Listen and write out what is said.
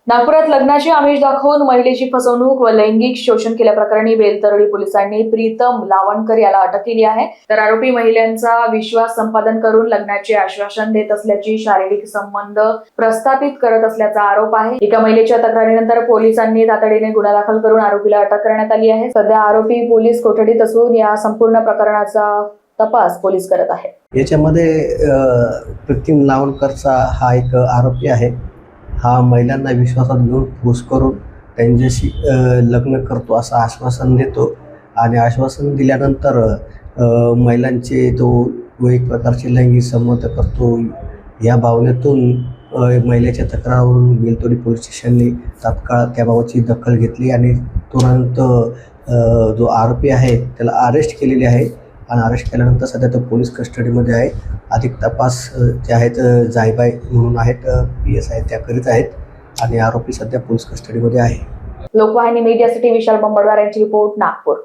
नागपुरात लग्नाचे आमिष दाखवून महिलेची फसवणूक व लैंगिक शोषण केल्याप्रकरणी बेलतरडी पोलिसांनी प्रीतम लावणकर याला अटक केली आहे। तर आरोपी महिलांचा विश्वास संपादन करून लग्नाचे आश्वासन देत असल्याची शारीरिक संबंध प्रस्थापित करत असल्याचा आरोप आहे। एका महिलेच्या तक्रारीनंतर पोलिसांनी तातडीने गुन्हा दाखल करून आरोपीला अटक करण्यात आली आहे। सध्या आरोपी पोलीस कोठडीत असून या संपूर्ण प्रकरणाचा तपास पोलीस करत आहेत। याच्यामध्ये प्रीतम लावणकरचा हा एक आरोपी आहे। हा महिलांना विश्वासात घेऊन घुस करून त्यांच्याशी लग्न करतो असं आश्वासन देतो आणि आश्वासन दिल्यानंतर महिलांचे तो एक प्रकारचे लैंगिक संबंध करतो। या भावनेतून महिलेच्या तक्रारीवरून बेलतोडी पोलीस स्टेशनने तात्काळ त्याबाबतची दखल घेतली आणि तुरंत जो आरोपी आहे त्याला अरेस्ट केलेले आहे आणि अरेस्ट केल्यानंतर सध्या तो पोलीस कस्टडीमध्ये आहे। अधिक तपास जे आहेत जायबाई म्हणून आहेत PSI त्या करीत आहेत आणि आरोपी सध्या पोलीस कस्टडीमध्ये आहे। लोकवाहिनी मीडियासाठी विशाल बंबडवार यांची रिपोर्ट, नागपूर।